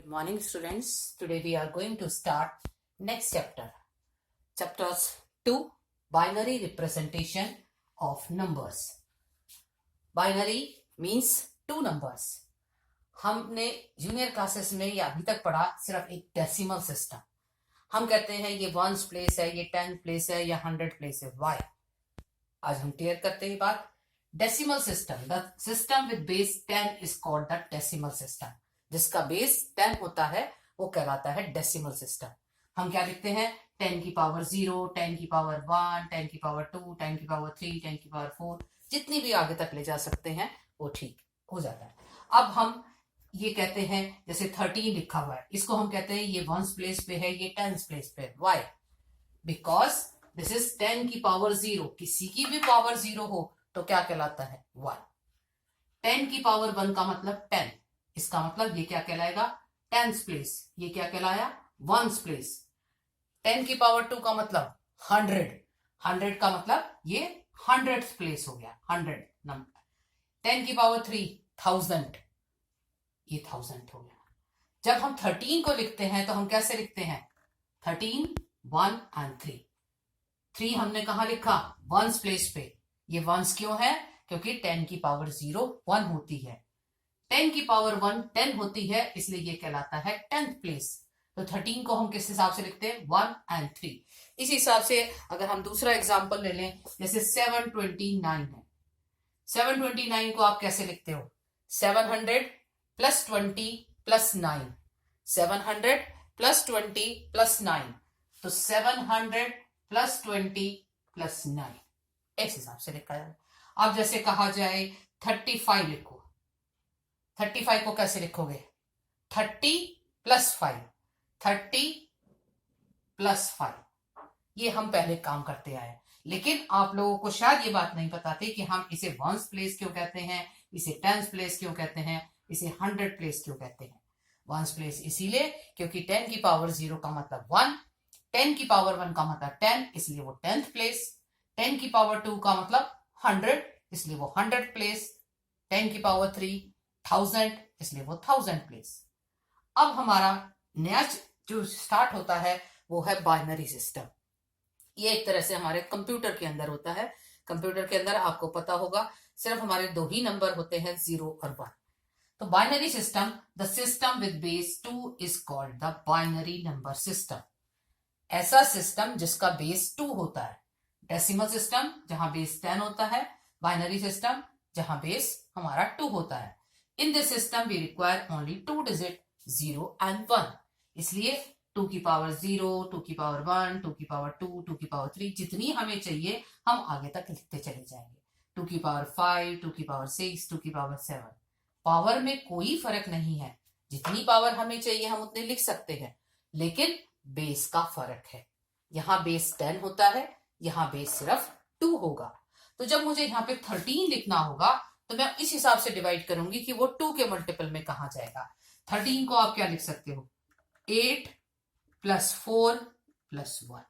Good morning, students. Today we are going to start next chapter. Chapters 2, Binary Representation of Numbers. Binary means two numbers. हमने junior classes में या अभी तक पढ़ा सिर्फ एक डेसिमल सिस्टम. हम कहते हैं ये वंस प्लेस है, ये 10 प्लेस है या 100 प्लेस है. वाई? आज हम क्लियर करते हैं बात. Decimal system, the system with base 10 is called the decimal system. जिसका बेस 10 होता है वो कहलाता है डेसिमल सिस्टम. हम क्या लिखते हैं? 10 की पावर 0, 10 की पावर 1, 10 की पावर 2, 10 की पावर 3, 10 की पावर 4, जितनी भी आगे तक ले जा सकते हैं वो ठीक हो जाता है. अब हम ये कहते हैं जैसे 13 लिखा हुआ है, इसको हम कहते हैं ये वंस प्लेस पे है, ये टेंस प्लेस पे. वाई? बिकॉज दिस इज 10 की पावर 0. किसी की भी पावर 0 हो तो क्या कहलाता है? 1. 10 की पावर 1 का मतलब 10. इसका मतलब ये क्या कहलाएगा? Tens place. ये क्या कहलाया? Ones place. 10 की पावर 2 का मतलब 100. 100 का मतलब ये 100th प्लेस हो गया. 100 नंबर. 10 की पावर 3 1000. ये 1000 हो गया. जब हम 13 को लिखते हैं तो हम कैसे लिखते हैं? 13, 1 and 3. 3 हमने कहा लिखा? वंस प्लेस पे. ये वंस क्यों है? क्योंकि 10 की पावर 0 1 होती है. 10 की पावर 1 10 होती है, इसलिए ये कहलाता है 10th प्लेस. तो 13 को हम किस हिसाब से लिखते हैं? 1 and 3. इस हिसाब से अगर हम दूसरा एग्जांपल ले लें, जैसे 729 है. 729 को आप कैसे लिखते हो? 700 प्लस 20 प्लस 9. 700 plus 20 plus 9. तो 700 प्लस 20 प्लस 9 इस हिसाब से लिखा जाए. अब जैसे कहा जाए 35 लिखो. 35 को कैसे लिखोगे? 30 प्लस 5. 30 प्लस 5. ये हम पहले काम करते आए, लेकिन आप लोगों को शायद ये बात नहीं पता थी कि हम इसे वंस प्लेस क्यों कहते हैं, इसे टेंस प्लेस क्यों कहते हैं, इसे 100 प्लेस क्यों कहते हैं. वंस प्लेस इसीलिए क्योंकि 10 की पावर 0 का मतलब 1, 10 की पावर 1 का मतलब 10, इसलिए वो 10th प्लेस. 10 की पावर 2 का मतलब 100, इसलिए वो 100th प्लेस. 10 की पावर 3 1000, इसलिए वो 1000 प्लेस. अब हमारा नया जो स्टार्ट होता है वो है बाइनरी सिस्टम. ये एक तरह से हमारे कंप्यूटर के अंदर होता है. कंप्यूटर के अंदर आपको पता होगा सिर्फ हमारे 2 ही नंबर होते हैं, 0 और 1. तो binary system, the system with base 2 is called the binary number system. ऐसा सिस्टम जिसका बेस 2 होता है. डेसिमल सिस्टम जहां बेस 10 होता है, बाइनरी सिस्टम जहां बेस हमारा 2 होता है. In this system we require only 2 digit 0 and 1. इसलिए 2 की पावर 0, 2 की पावर 1, 2 की पावर 2, 2 की पावर 3 जितनी हमें चाहिए हम आगे तक लिखते चले जाएंगे. 2 की पावर 5, 2 की पावर 6, 2 की पावर 7. पावर में कोई फर्क नहीं है. जितनी पावर हमें चाहिए हम उतने लिख सकते हैं, लेकिन बेस का फर्क है. यहाँ बेस 10 होता है, यहाँ बेस सिर्फ 2 होगा. तो जब मुझे यहाँ पे 13 लिखना होगा तो मैं इस हिसाब से डिवाइड करूंगी कि वो 2 के मल्टीपल में कहा जाएगा. 13 को आप क्या लिख सकते हो? 8 प्लस 4 प्लस 1.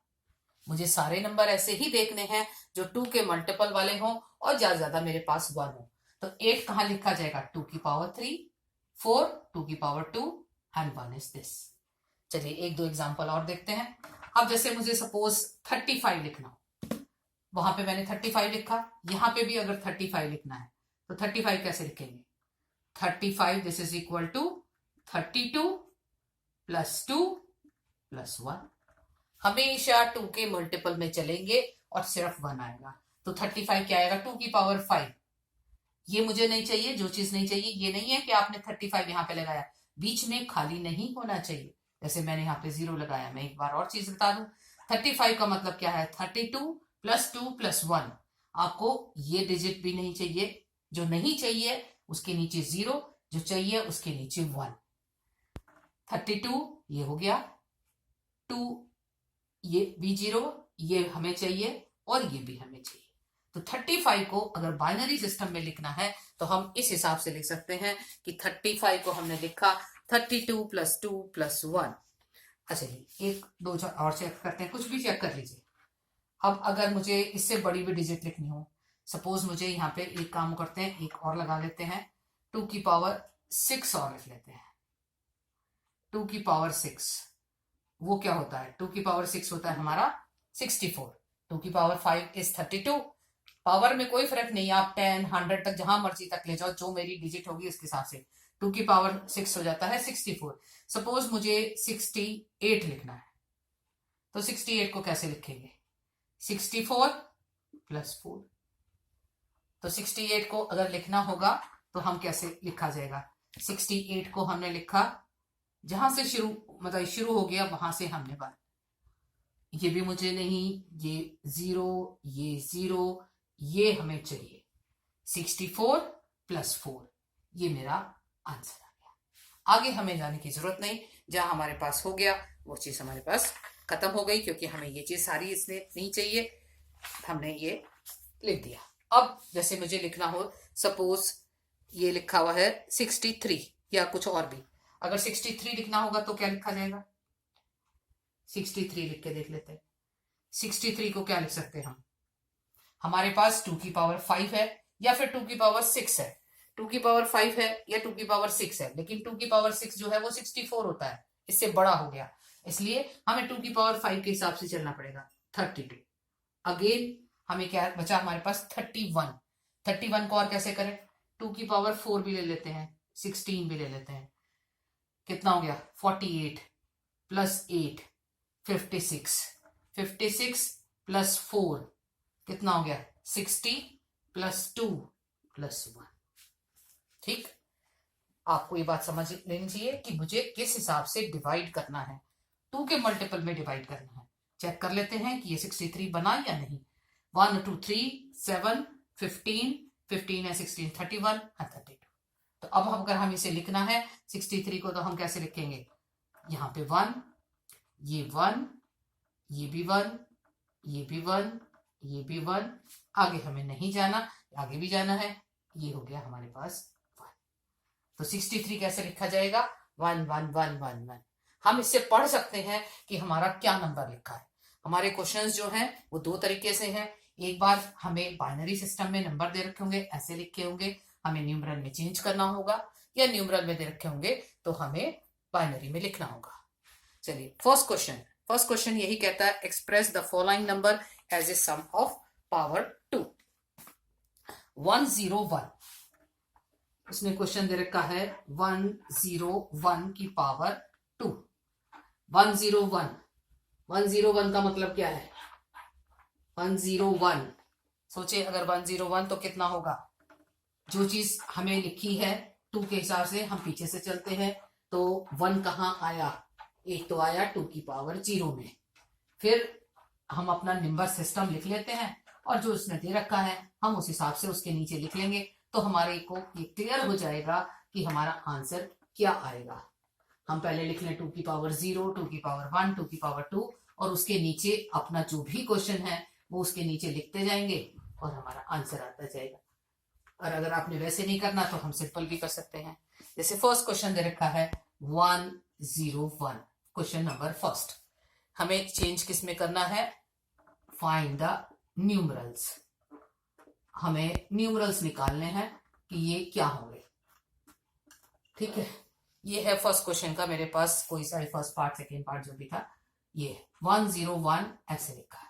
मुझे सारे नंबर ऐसे ही देखने हैं जो 2 के मल्टीपल वाले हों और ज्यादा मेरे पास 1 हो. तो 8 कहाँ लिखा जाएगा? 2 की पावर 3, 4 2 की पावर 2 एंड 1 इज दिस. चलिए एक दो एग्जांपल और देखते हैं. अब जैसे मुझे सपोज 35 लिखना हो, वहां पे मैंने 35 लिखा, यहां पे भी अगर 35 लिखना है तो 35 कैसे लिखेंगे? 35 this is equal to 32 plus 2 plus 1. हमेशा 2 के मल्टीपल में चलेंगे और सिर्फ 1 आएगा. तो 35 क्या आएगा? 2 की पावर 5. ये मुझे नहीं चाहिए. जो चीज नहीं चाहिए ये नहीं है कि आपने 35 यहाँ पे लगाया, बीच में खाली नहीं होना चाहिए. जैसे मैंने यहाँ पे 0 लगाया. मैं एक बार और चीज बता दूं, 35 का मतलब क्या है? 32 प्लस 2 प्लस 1. आपको ये डिजिट भी नहीं चाहिए. जो नहीं चाहिए उसके नीचे 0, जो चाहिए उसके नीचे 1. 32 ये हो गया, 2 ये भी 0, ये हमें चाहिए और ये भी हमें चाहिए. तो 35 को अगर बाइनरी सिस्टम में लिखना है तो हम इस हिसाब से लिख सकते हैं कि 35 को हमने लिखा 32 प्लस 2 प्लस 1. अच्छा जी एक दो और चेक करते हैं, कुछ भी चेक कर लीजिए. अब अगर मुझे इससे बड़ी भी डिजिट लिखनी हो, सपोज मुझे यहाँ पे एक काम करते हैं, एक और लगा लेते हैं, 2 की पावर 6 और लिख लेते हैं. 2 की पावर 6, वो क्या होता है? 2 की पावर 6 होता है हमारा 64। 2 की पावर 5 इज 32। पावर में कोई फर्क नहीं, आप 10, 100 तक जहां मर्जी तक ले जाओ, जो मेरी डिजिट होगी उसके हिसाब से 2 की पावर 6 हो जाता है 64। सपोज मुझे 68 लिखना है, तो 68 को कैसे लिखेंगे? 64 प्लस 4। तो 68 को अगर लिखना होगा तो हम कैसे लिखा जाएगा? 68 को हमने लिखा, जहां से शुरू मतलब शुरू हो गया वहां से हमने बात, ये भी मुझे नहीं, ये 0, ये 0, ये हमें चाहिए। 64 प्लस 4, ये मेरा आंसर आ गया। आगे हमें जाने की जरूरत नहीं, जहां हमारे पास हो गया वो चीज हमारे पास खत्म हो गई, क्योंकि हमें ये चीज सारी इसने नहीं चाहिए, हमने ये लिख दिया। अब जैसे मुझे लिखना हो, सपोज ये लिखा हुआ है 63 या कुछ और भी, अगर 63 लिखना होगा तो क्या लिखा जाएगा? 63 लिख के देख लेते हैं। 63 को क्या लिख सकते हैं हम? हमारे पास 2 की पावर 5 है या फिर 2 की पावर 6 है। 2 की पावर 5 है या 2 की पावर 6 है, लेकिन 2 की पावर 6 जो है वो 64 होता है, इससे बड़ा हो गया, इसलिए हमें 2 की पावर 5 के हिसाब से चलना पड़ेगा। 32। अगेन हमें क्या बचा? हमारे पास 31। 31 को और कैसे करें? 2 की पावर 4 भी ले लेते हैं, 16 भी ले लेते हैं, कितना हो गया? 48 प्लस 8 56। 56 प्लस 4 कितना हो गया? 60 प्लस 2 प्लस 1। ठीक, आपको ये बात समझ लेनी चाहिए कि मुझे किस हिसाब से डिवाइड करना है, 2 के मल्टीपल में डिवाइड करना है। चेक कर लेते हैं कि ये 63 बना या नहीं। 1 2 3 7 15 15 है 16 31 है 32। तो अब अगर हम इसे लिखना है 63 को, तो हम कैसे लिखेंगे? यहाँ पे 1, ये 1, ये भी 1, ये भी 1, ये भी 1, आगे हमें नहीं जाना, आगे भी जाना है, ये हो गया हमारे पास 1। तो 63 कैसे लिखा जाएगा? 1 1 1 1 1। हम इससे पढ़ सकते हैं कि हमारा क्या नंबर लिखा है। हमारे क्वेश्चंस जो हैं वो दो तरीके से हैं। एक बार हमें बाइनरी सिस्टम में नंबर दे रखे होंगे, ऐसे लिखे होंगे, हमें न्यूमरल में चेंज करना होगा, या न्यूमरल में दे रखे होंगे तो हमें बाइनरी में लिखना होगा। चलिए फर्स्ट क्वेश्चन यही कहता है, express the following number as a sum of power 2। 101, इसने क्वेश्चन दे रखा है 101 की पावर 2। 101 का मतलब क्या है? 101, सोचे अगर 101 तो कितना होगा? जो चीज हमें लिखी है 2 के हिसाब से हम पीछे से चलते हैं, तो 1 कहाँ आया? एक तो आया 2 की पावर 0 में, फिर हम अपना नंबर सिस्टम लिख लेते हैं और जो उसने दे रखा है हम उस हिसाब से उसके नीचे लिख लेंगे, तो हमारे को ये क्लियर हो जाएगा कि हमारा आंसर क्या आएगा। हम पहले लिख लें 2 की पावर 0, 2 की पावर 1, 2 की पावर 2, और उसके नीचे अपना जो भी क्वेश्चन है वो उसके नीचे लिखते जाएंगे और हमारा आंसर आता जाएगा। और अगर आपने वैसे नहीं करना तो हम सिंपल भी कर सकते हैं। जैसे फर्स्ट क्वेश्चन दे रखा है 101, क्वेश्चन नंबर फर्स्ट, हमें चेंज किस में करना है? Find the numerals. हमें न्यूमरल्स निकालने हैं कि ये क्या होंगे। ठीक है, ये है फर्स्ट क्वेश्चन का, मेरे पास कोई सा फर्स्ट पार्ट सेकेंड पार्ट जो भी था, ये 101 ऐसे लिखा है,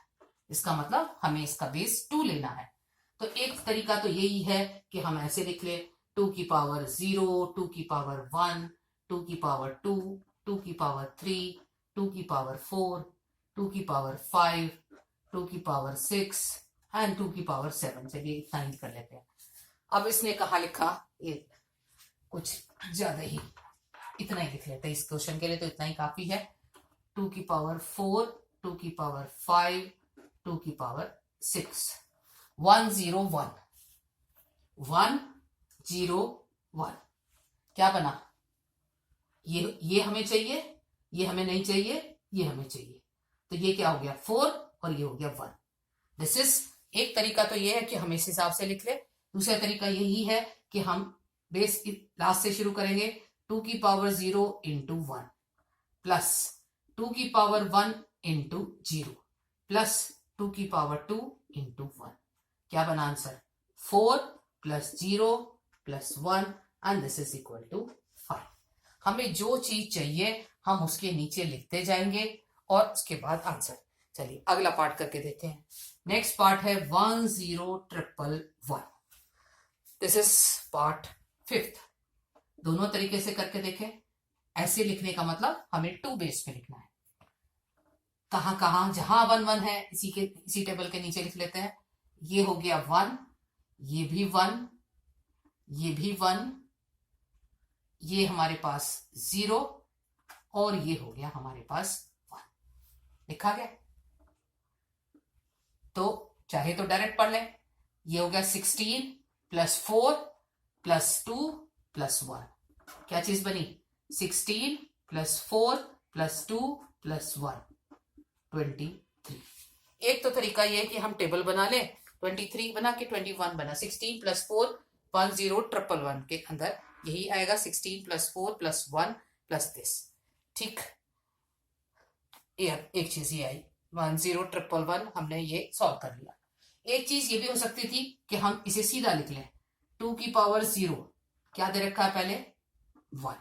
इसका मतलब हमें इसका बेस 2 लेना है। तो एक तरीका तो यही है कि हम ऐसे लिख ले 2 की पावर 0, 2 की पावर 1, 2 की पावर 2, 2 की पावर 3, 2 की पावर 4, 2 की पावर 5, 2 की पावर 6 एंड 2 की पावर 7। चलिए इतना ही कर लेते हैं। अब इसने कहा लिखा, ये कुछ ज्यादा ही, इतना ही लिख लेते हैं इस क्वेश्चन के लिए, तो इतना ही काफी है। 2 की पावर 4, 2 की पावर 5, 2 की पावर 6। 101 क्या बना? ये हमें चाहिए, ये हमें नहीं चाहिए, ये हमें चाहिए, तो ये क्या हो गया 4 और ये हो गया 1। दिस इज एक तरीका तो ये है कि हम इस हिसाब से लिख ले। दूसरा तरीका यही है कि हम बेस लास्ट से शुरू करेंगे, 2 की पावर 0 इंटू 1 प्लस 2 की पावर 1 इंटू 0 प्लस 2 की पावर 2 इंटू 1। क्या बना answer? 4 plus 0 plus 1 and this is equal to 5। हमें जो चीज चाहिए हम उसके नीचे लिखते जाएंगे और उसके बाद आंसर। चलिए अगला पार्ट करके देते हैं। नेक्स्ट पार्ट है 10,111। This is part 5th। दोनों तरीके से करके देखें। ऐसे लिखने का मतलब हमें 2 बेस पे लिखना है। कहां कहां जहां 1 1 है इसी टेबल के नीचे लिख लेते हैं। ये हो गया 1, ये भी 1, ये भी 1, ये हमारे पास 0 और ये हो गया हमारे पास 1। लिखा गया। तो चाहे तो डायरेक्ट पढ़ लें। ये हो गया 16 + 4 + 2 + 1। क्या चीज बनी? 16 + 4 + 2 + 1 23। एक तो तरीका ये है कि हम टेबल बना लें, 23 बना के 21 बना। 16 + 4 10,111 के अंदर यही आएगा। 16 + 4 + 1 + दिस। ठीक, एक चीज ये आई 10,111 हमने ये सॉल्व कर लिया। एक चीज ये भी हो सकती थी कि हम इसे सीधा लिख लें। 2 की पावर 0 क्या दे रखा है पहले? 1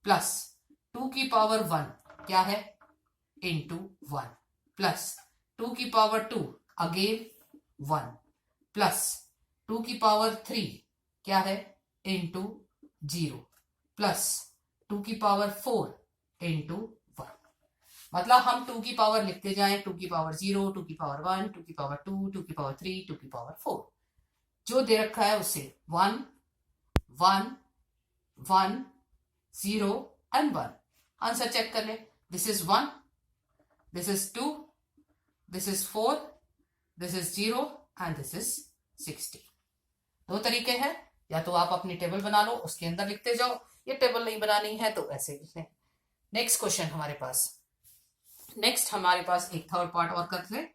प्लस 2 की पावर 1 क्या है? इंटू 1 प्लस 2 की पावर 2 अगेन 1 प्लस 2 की पावर 3 क्या है? इंटू 0 प्लस 2 की पावर 4 इंटू 1। मतलब हम 2 की पावर लिखते जाएं। 2 की पावर 0, 2 की पावर 1, 2 की पावर 2, 2 की पावर 3, 2 की पावर 4। जो दे रखा है उसे 1 1 1 0 एंड 1। आंसर चेक कर ले। This is 1, this is 2, this is 4, this is 0 and this is 60। दो तरीके हैं, या तो आप अपनी टेबल बना लो उसके अंदर लिखते जाओ, ये टेबल नहीं बनानी है तो ऐसे लिख लें। नेक्स्ट क्वेश्चन हमारे पास। नेक्स्ट हमारे पास एक थर्ड पार्ट और करते हैं।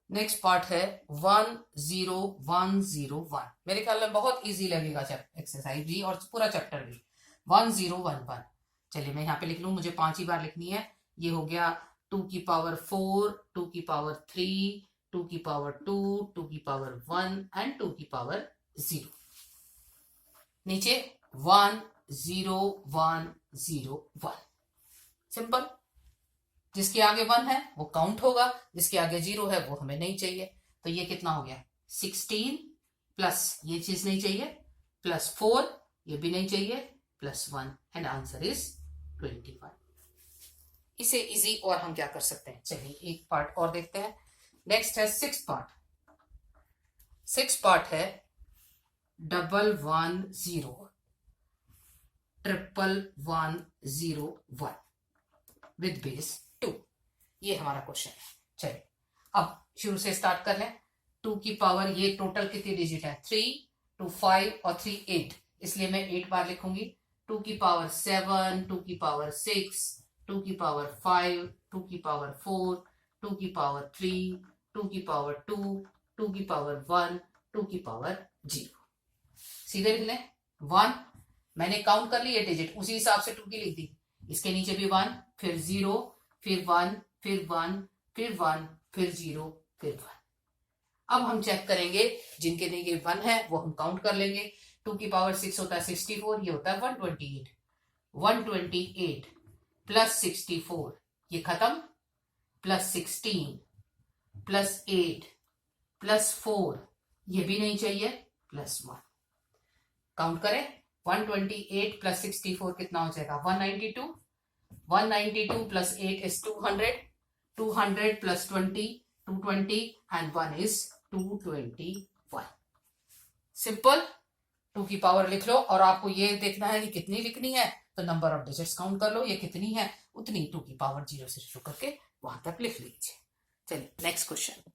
नेक्स्ट पार्ट है 10,101। मेरे ख्याल में बहुत इजी लगेगा एक्सरसाइज भी और पूरा चैप्टर भी। 1011। चलिए मैं यहाँ पे लिख लूं, मुझे 5 ही बार लिखनी है। ये हो गया 2 की पावर 4, 2 की पावर 3, 2 की पावर 2, 2 की पावर 1 एंड 2 की पावर 0। नीचे 10101। सिंपल। जिसके आगे 1 है वो काउंट होगा, जिसके आगे 0 है वो हमें नहीं चाहिए। तो ये कितना हो गया? 16 प्लस ये चीज नहीं चाहिए, प्लस 4 ये भी नहीं चाहिए, प्लस 1 एंड आंसर इज 21। इसे इजी और हम क्या कर सकते हैं? चलिए एक पार्ट और देखते हैं। नेक्स्ट है 6th पार्ट। 6th पार्ट है 110,111,101 विद बेस 2। ये हमारा क्वेश्चन है। चलिए अब शुरू से स्टार्ट कर लें। 2 की पावर, ये टोटल कितनी डिजिट है? 3, 2 5 और 3 8, इसलिए मैं 8 बार लिखूंगी। 2 की पावर 7, 2 की पावर 6, 2 की पावर 5, 2 की पावर 4, 2 की पावर 3, 2 की पावर 2, 2 की पावर 1, 2 की पावर 0। सीधे लिख लें। 1 मैंने काउंट कर ली ये डिजिट, उसी हिसाब से 2 की लिख दी। इसके नीचे भी 1, फिर 0, फिर 1, फिर 1, फिर 1, फिर 0, फिर 1। अब हम चेक करेंगे जिनके नीचे 1 है वो हम काउंट कर लेंगे। 2 की पावर 6 होता है 64, ये होता है 128। 128 प्लस 64 ये खत्म, प्लस 16 प्लस 8 प्लस 4 ये भी नहीं चाहिए, प्लस 1। काउंट करें। 128 प्लस 64 कितना हो जाएगा? 192। 192 plus 8 is 200। 200 plus 20 220 and 1 is 221। Simple. 2 की पावर लिख लो और आपको ये देखना है कि कितनी लिखनी है, तो नंबर ऑफ डिजिट्स काउंट कर लो, ये कितनी है उतनी 2 की पावर 0 से शुरू करके वहां तक लिख लीजिए। चलिए नेक्स्ट क्वेश्चन।